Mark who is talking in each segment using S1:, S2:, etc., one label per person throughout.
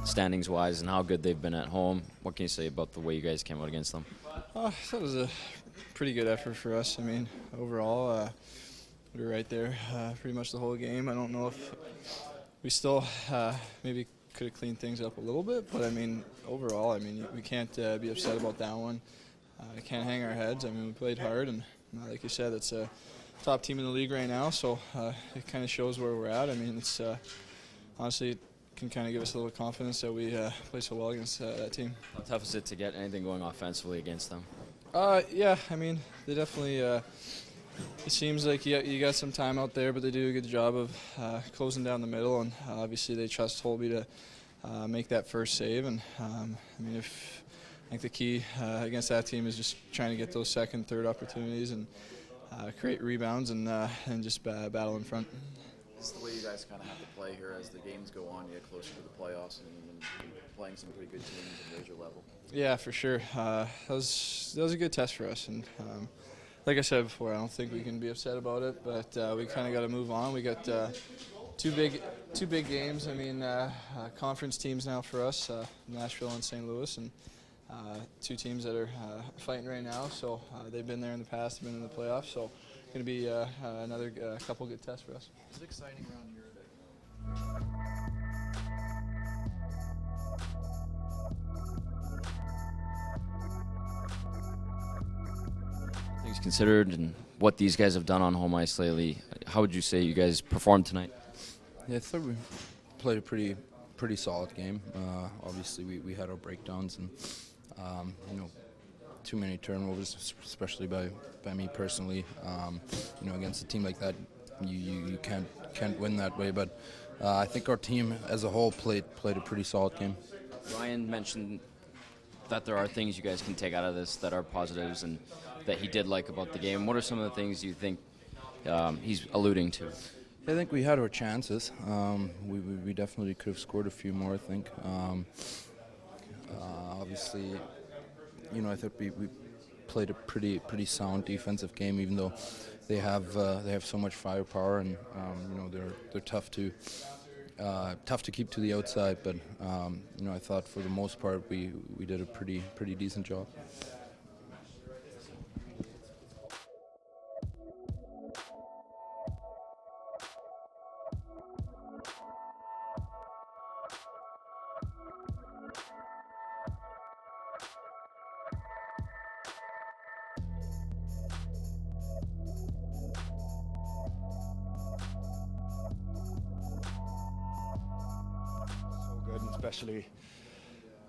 S1: standings-wise and how good they've been at home. What can you say about the way you guys came out against them?
S2: I thought it was a pretty good effort for us. I mean, overall, we were right there pretty much the whole game. I don't know if we still maybe could have cleaned things up a little bit, but I mean, overall, I mean, we can't be upset about that one. Can't hang our heads. I mean, we played hard, and like you said, it's a top team in the league right now, so it kind of shows where we're at. I mean, it's honestly it can kind of give us a little confidence that we play so well against that team.
S1: How tough is it to get anything going offensively against them?
S2: Yeah, I mean, they definitely. It seems like you got some time out there, but they do a good job of closing down the middle, and obviously they trust Holby to make that first save. And I mean, I think the key against that team is just trying to get those second, third opportunities and create rebounds and just battle in front.
S3: It's the way you guys kind of have to play here as the games go on. You get closer to the playoffs and playing some pretty good teams and raise your level.
S2: Yeah, for sure. That was a good test for us, and like I said before, I don't think we can be upset about it. But we kind of got to move on. We got two big games. I mean, conference teams now for us, Nashville and St. Louis, and two teams that are fighting right now. So they've been there in the past, been in the playoffs. So it's going to be another couple good tests for us.
S3: It's exciting around here.
S1: Things considered and what these guys have done on home ice lately, how would you say you guys performed tonight?
S4: Yeah, I thought we played a pretty solid game. Obviously, we had our breakdowns and too many turnovers, especially by me personally. Against a team like that, you can't win that way. But I think our team as a whole played a pretty solid game.
S1: Ryan mentioned that there are things you guys can take out of this that are positives and that he did like about the game. What are some of the things you think he's alluding to?
S4: I think we had our chances. We definitely could have scored a few more, I think. Obviously, I think we played a pretty sound defensive game, even though they have so much firepower and they're tough to keep to the outside. But I thought for the most part we did a pretty decent job.
S5: Good, and especially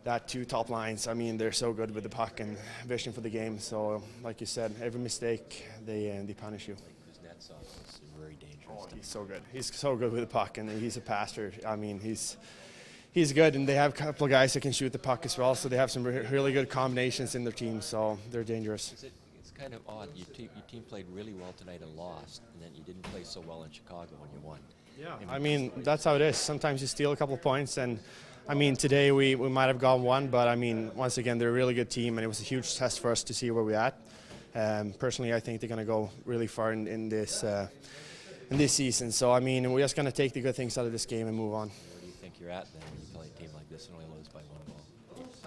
S5: that two top lines. I mean, they're so good with the puck and vision for the game. So, like you said, every mistake they punish you.
S6: Kuznetsov is very dangerous.
S5: Oh, he's so good. He's so good with the puck, and he's a passer. I mean, he's good, and they have a couple of guys that can shoot the puck as well. So they have some really good combinations in their team. So they're dangerous.
S6: It's kind of odd. Your team played really well tonight and lost, and then you didn't play so well in Chicago when you won.
S5: Yeah, I mean, that's how it is. Sometimes you steal a couple of points, and I mean, today we might have got one, but I mean, once again, they're a really good team, and it was a huge test for us to see where we're at. Personally, I think they're going to go really far in this season. So, I mean, we're just going to take the good things out of this game and move on.
S6: Where do you think you're at then when you play a team like this and only lose by one goal?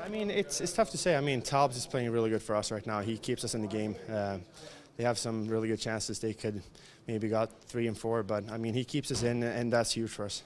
S5: I mean, it's tough to say. I mean, Taubes is playing really good for us right now. He keeps us in the game. They have some really good chances. They could maybe got 3 and 4, but I mean, he keeps us in, and that's huge for us.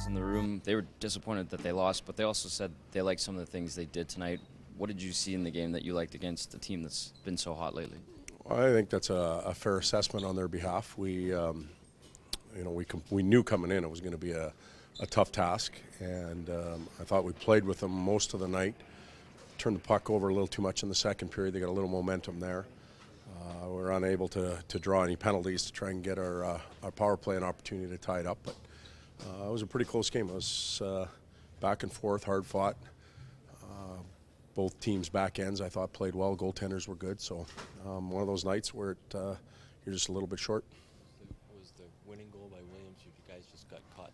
S1: in the room, they were disappointed that they lost, but they also said they liked some of the things they did tonight. What did you see in the game that you liked against a team that's been so hot lately?
S7: I think that's a fair assessment on their behalf. We knew coming in it was going to be a tough task, and I thought we played with them most of the night. Turned the puck over a little too much in the second period. They got a little momentum there. We were unable to draw any penalties to try and get our power play an opportunity to tie it up, but it was a pretty close game. It was back and forth, hard fought. Both teams' back ends, I thought, played well. Goaltenders were good, so one of those nights where you're just a little bit short.
S6: Was the winning goal by Williams, you guys just got caught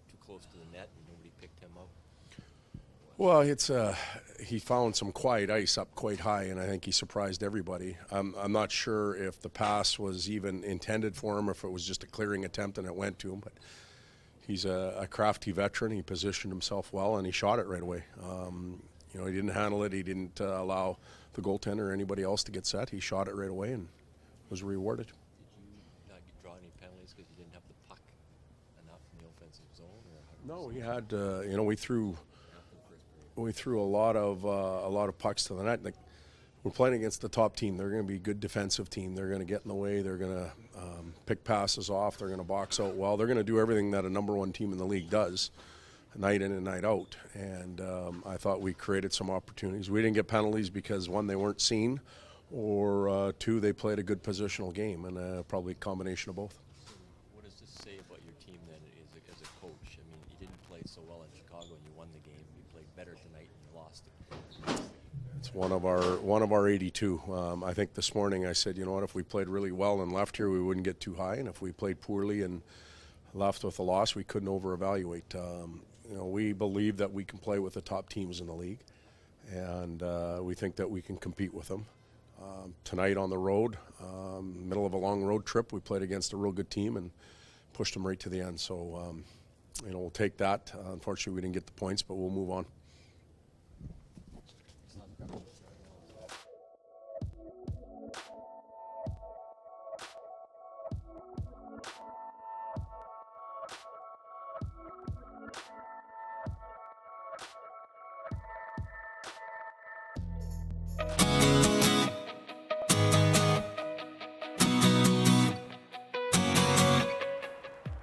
S6: too close to the net and nobody picked him up?
S7: Well, he found some quiet ice up quite high, and I think he surprised everybody. I'm not sure if the pass was even intended for him, or if it was just a clearing attempt and it went to him, but he's a crafty veteran. He positioned himself well, and he shot it right away. He didn't handle it. He didn't allow the goaltender or anybody else to get set. He shot it right away and was rewarded.
S6: Did you not draw any penalties because you didn't have the puck enough in the offensive zone?
S7: No, we had. We threw a lot of pucks to the net. Like, we're playing against the top team. They're going to be a good defensive team. They're going to get in the way. They're going to pick passes off. They're going to box out well. They're going to do everything that a number one team in the league does, night in and night out. And I thought we created some opportunities. We didn't get penalties because, one, they weren't seen, or two, they played a good positional game, and probably a combination of both.
S6: What does this say about your team then as a coach? I mean, you didn't play so well in Chicago and you won the game. You played better tonight and you lost it.
S7: It's one of our 82. I think this morning I said, you know what, if we played really well and left here, we wouldn't get too high, and if we played poorly and left with a loss, we couldn't over-evaluate. We believe that we can play with the top teams in the league, and we think that we can compete with them. Tonight on the road, middle of a long road trip, we played against a real good team and pushed them right to the end. So, we'll take that. Unfortunately, we didn't get the points, but we'll move on.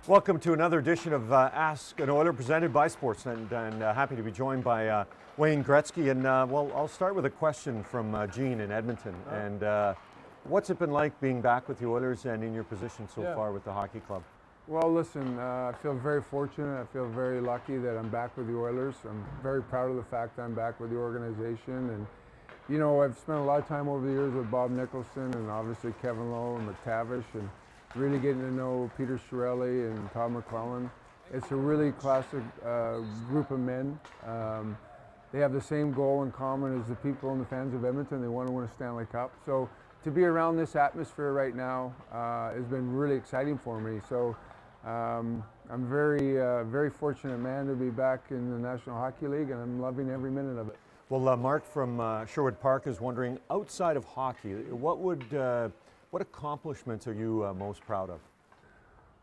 S8: Welcome to another edition of Ask an Oiler presented by Sportsnet, and happy to be joined by Wayne Gretzky. And I'll start with a question from Gene in Edmonton. And what's it been like being back with the Oilers and in your position so far with the hockey club?
S9: Well, listen, I feel very fortunate. I feel very lucky that I'm back with the Oilers. I'm very proud of the fact that I'm back with the organization. And, I've spent a lot of time over the years with Bob Nicholson and obviously Kevin Lowe and McTavish, and really getting to know Peter Chiarelli and Todd McClellan. It's a really classic group of men. They have the same goal in common as the people and the fans of Edmonton. They want to win a Stanley Cup. So to be around this atmosphere right now has been really exciting for me. So I'm very fortunate, man, to be back in the National Hockey League, and I'm loving every minute of it.
S8: Well, Mark from Sherwood Park is wondering, outside of hockey, what accomplishments are you most proud of?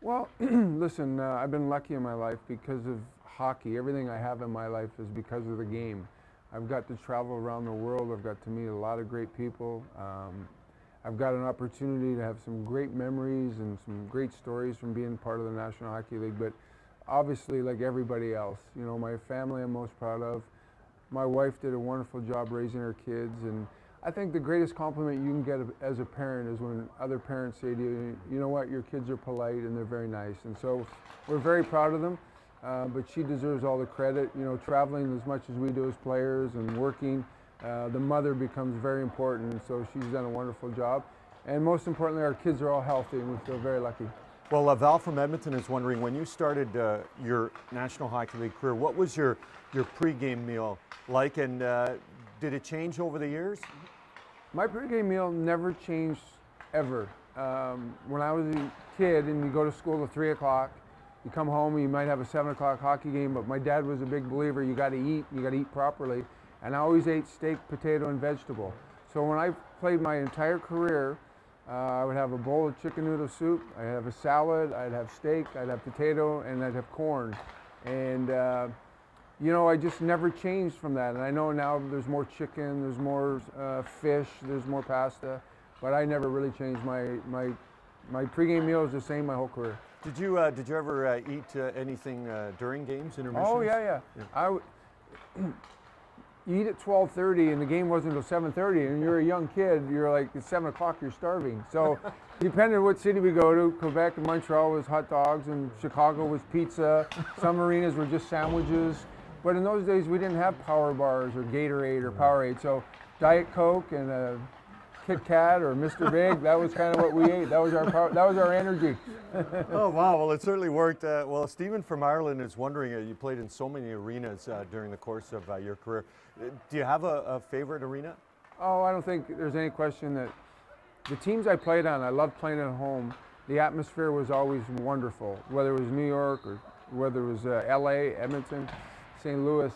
S9: Well, listen, I've been lucky in my life because of hockey. Everything I have in my life is because of the game. I've got to travel around the world. I've got to meet a lot of great people. I've got an opportunity to have some great memories and some great stories from being part of the National Hockey League. But obviously, like everybody else, my family I'm most proud of. My wife did a wonderful job raising her kids, and I think the greatest compliment you can get as a parent is when other parents say to you, you know what, your kids are polite and they're very nice. And so we're very proud of them, but she deserves all the credit. Traveling as much as we do as players and working, the mother becomes very important, and so she's done a wonderful job. And most importantly, our kids are all healthy, and we feel very lucky.
S8: Well, Val from Edmonton is wondering, when you started your National Hockey League career, what was your pregame meal like, and did it change over the years?
S9: My pregame meal never changed ever. When I was a kid and you go to school at 3 o'clock, you come home, you might have a 7 o'clock hockey game, but my dad was a big believer, you got to eat properly. And I always ate steak, potato, and vegetable. So when I played my entire career, I would have a bowl of chicken noodle soup, I'd have a salad, I'd have steak, I'd have potato, and I'd have corn. And you know, I just never changed from that. And I know now there's more chicken, there's more fish, there's more pasta, but I never really changed. My pregame meal is the same my whole career.
S8: Did you ever eat anything during games, intermissions?
S9: Oh yeah. You eat at 12:30 and the game wasn't until 7:30, and you're a young kid, you're like, at 7 o'clock you're starving. So depending on what city we go to, Quebec and Montreal was hot dogs, and Chicago was pizza. Some arenas were just sandwiches. But in those days we didn't have Power Bars or Gatorade or Powerade, so Diet Coke and a Kit Kat or Mr. Big, that was kind of what we ate. That was our energy.
S8: Oh wow, well it certainly worked. Well, Stephen from Ireland is wondering, you played in so many arenas during the course of your career. Do you have a favorite arena?
S9: Oh, I don't think there's any question that the teams I played on, I loved playing at home. The atmosphere was always wonderful, whether it was New York or whether it was LA, Edmonton, St. Louis.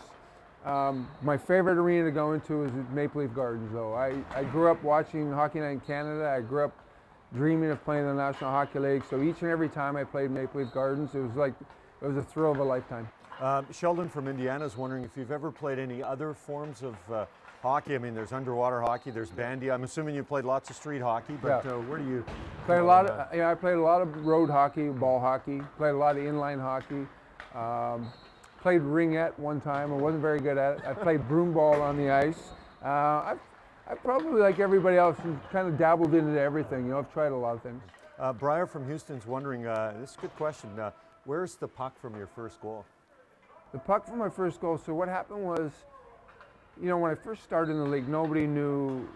S9: My favorite arena to go into is Maple Leaf Gardens, though. I grew up watching Hockey Night in Canada. I grew up dreaming of playing in the National Hockey League. So each and every time I played Maple Leaf Gardens, it was a thrill of a lifetime.
S8: Sheldon from Indiana is wondering if you've ever played any other forms of hockey. I mean, there's underwater hockey, there's bandy. I'm assuming you played lots of street hockey, but
S9: Yeah.
S8: where do you
S9: Played a lot of, I played a lot of road hockey, ball hockey. Played a lot of inline hockey. Played ringette one time. I wasn't very good at it. I played broom ball on the ice. I probably, like everybody else, kind of dabbled into everything. You know, I've tried a lot of things.
S8: Briar from Houston's wondering, this is a good question, where's the puck from your first goal?
S9: The puck from my first goal, so what happened was, you know, when I first started in the league, nobody knew,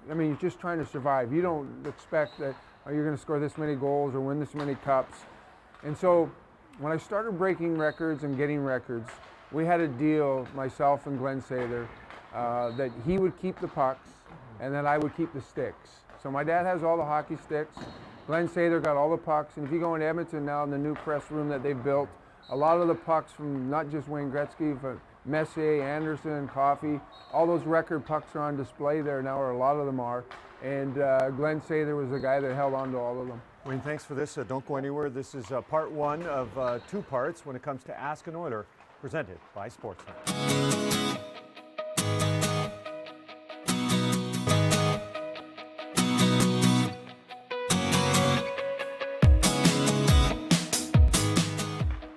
S9: I mean, you're just trying to survive. You don't expect that, oh, you're going to score this many goals or win this many cups. And so when I started breaking records and getting records, we had a deal, myself and Glenn Sather, that he would keep the pucks and that I would keep the sticks. So my dad has all the hockey sticks. Glenn Sather got all the pucks. And if you go in Edmonton now in the new press room that they've built, a lot of the pucks from not just Wayne Gretzky, but Messier, Anderson, Coffey, all those record pucks are on display there now, or a lot of them are. And Glenn Sather was the guy that held on to all of them.
S8: Wayne, thanks for this. Don't go anywhere. This is part one of 2 parts when it comes to Ask an Oiler, presented by Sportsnet.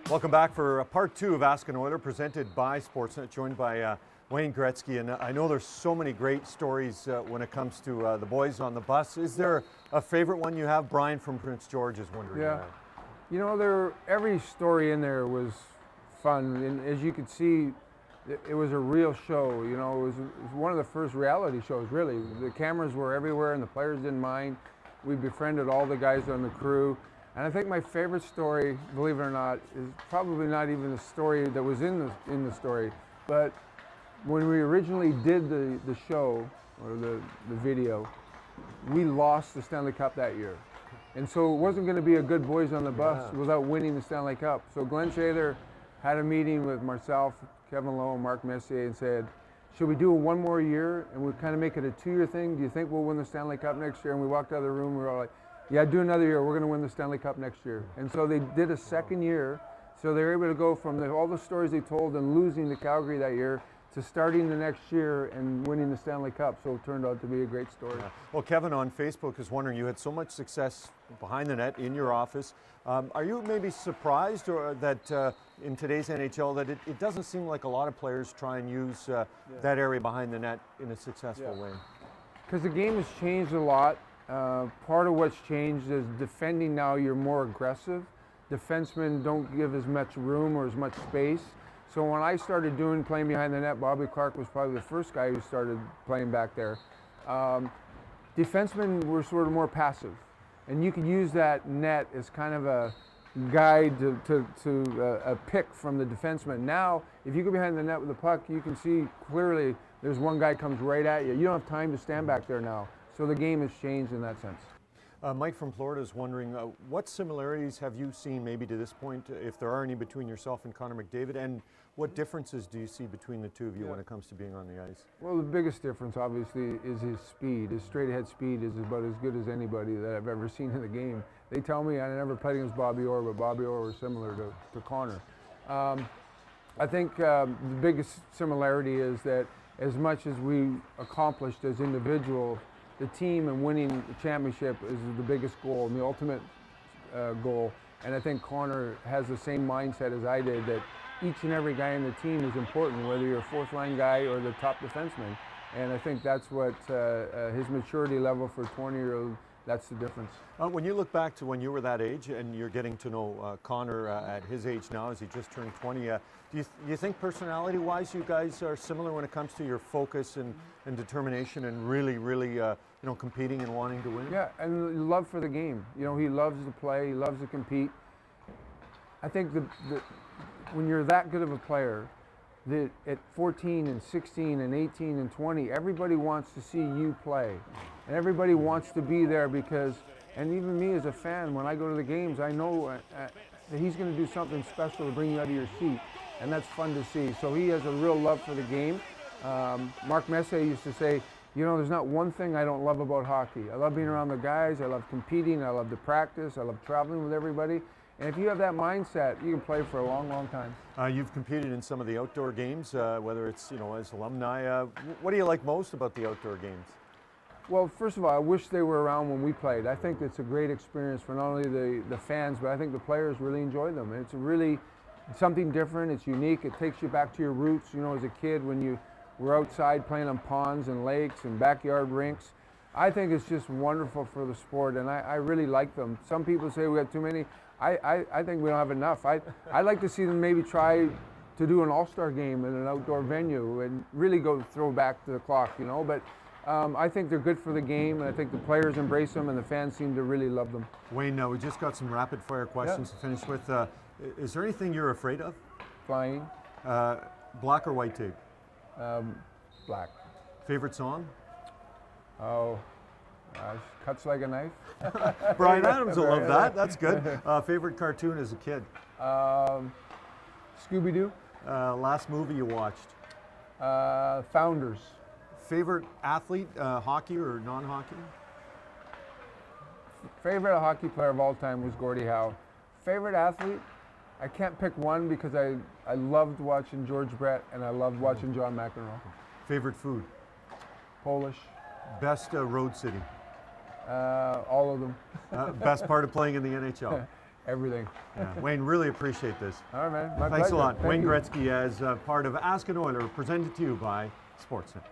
S8: Welcome back for part 2 of Ask an Oiler, presented by Sportsnet, joined by Wayne Gretzky. And I know there's so many great stories when it comes to the boys on the bus. Is there a favorite one you have? Brian from Prince George is wondering.
S9: Yeah. You know, every story in there was fun. And as you could see, it was a real show. You know, it was one of the first reality shows, really. The cameras were everywhere and the players didn't mind. We befriended all the guys on the crew. And I think my favorite story, believe it or not, is probably not even the story that was in the story. But when we originally did the show, or the video, we lost the Stanley Cup that year. And so it wasn't going to be a good boys on the bus without winning the Stanley Cup. So Glenn Sather had a meeting with myself, Kevin Lowe, and Mark Messier, and said, should we do it one more year and we kind of make it a 2-year thing? Do you think we'll win the Stanley Cup next year? And we walked out of the room, we were all like, yeah, do another year. We're going to win the Stanley Cup next year. And so they did a second year. So they were able to go from all the stories they told and losing to Calgary that year to starting the next year and winning the Stanley Cup. So it turned out to be a great story.
S8: Yeah. Well, Kevin on Facebook is wondering, you had so much success behind the net in your office. Are you maybe surprised or that in today's NHL that it doesn't seem like a lot of players try and use that area behind the net in a successful way?
S9: Because the game has changed a lot. Part of what's changed is defending now you're more aggressive. Defensemen don't give as much room or as much space. So when I started playing behind the net, Bobby Clarke was probably the first guy who started playing back there. Defensemen were sort of more passive. And you could use that net as kind of a guide to a pick from the defenseman. Now, if you go behind the net with the puck, you can see clearly there's one guy comes right at you. You don't have time to stand back there now. So the game has changed in that sense.
S8: Mike from Florida is wondering, what similarities have you seen maybe to this point, if there are any, between yourself and Connor McDavid, and what differences do you see between the two of you when it comes to being on the ice?
S9: Well, the biggest difference, obviously, is his speed. His straight-ahead speed is about as good as anybody that I've ever seen in the game. They tell me I never played against Bobby Orr, but Bobby Orr was similar to Connor. I think the biggest similarity is that as much as we accomplished as individuals, the team and winning the championship is the biggest goal and the ultimate goal. And I think Connor has the same mindset as I did, that each and every guy in the team is important, whether you're a fourth line guy or the top defenseman. And I think that's what his maturity level for a 20-year-old, that's the difference.
S8: When you look back to when you were that age and you're getting to know Connor at his age now, as he just turned 20, do you think personality-wise you guys are similar when it comes to your focus and determination and really competing and wanting to win?
S9: Yeah, and love for the game. You know, he loves to play, he loves to compete. I think when you're that good of a player, that at 14 and 16 and 18 and 20, everybody wants to see you play. And everybody wants to be there because, and even me as a fan, when I go to the games, I know that he's going to do something special to bring you out of your seat. And that's fun to see. So he has a real love for the game. Mark Messier used to say, you know, there's not one thing I don't love about hockey. I love being around the guys, I love competing, I love the practice, I love traveling with everybody. And if you have that mindset, you can play for a long, long time.
S8: You've competed in some of the outdoor games, whether it's, as alumni. What do you like most about the outdoor games?
S9: Well, first of all, I wish they were around when we played. I think it's a great experience for not only the fans, but I think the players really enjoy them. It's really something different, it's unique, it takes you back to your roots, as a kid when you were outside playing on ponds and lakes and backyard rinks. I think it's just wonderful for the sport, and I really like them. Some people say we have too many. I think we don't have enough. I'd like to see them maybe try to do an all-star game in an outdoor venue and really go throw back to the clock, But I think they're good for the game, and I think the players embrace them, and the fans seem to really love them.
S8: Wayne, we just got some rapid-fire questions to finish with. Is there anything you're afraid of?
S9: Flying.
S8: Black or white tape?
S9: Black.
S8: Favorite song?
S9: Oh, Cuts Like a Knife.
S8: Brian Adams will love that. That's good. Favorite cartoon as a kid?
S9: Scooby-Doo.
S8: Last movie you watched?
S9: Founders.
S8: Favorite athlete, hockey or non-hockey?
S9: Favorite hockey player of all time was Gordie Howe. Favorite athlete? I can't pick one because I loved watching George Brett and I loved watching John McEnroe.
S8: Favorite food?
S9: Polish.
S8: Best road city?
S9: All of them.
S8: Best part of playing in the NHL?
S9: Everything.
S8: Yeah. Wayne, really appreciate this.
S9: All right, man. My
S8: Thanks
S9: pleasure.
S8: a lot.
S9: Thank
S8: Wayne
S9: you.
S8: Gretzky as part of Ask an Oiler, presented to you by Sportsnet.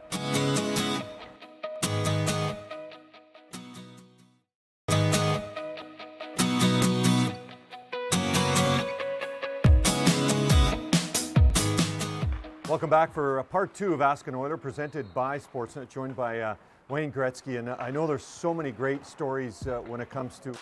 S8: Welcome back for part two of Ask an Oiler, presented by Sportsnet, joined by Wayne Gretzky. And I know there's so many great stories when it comes to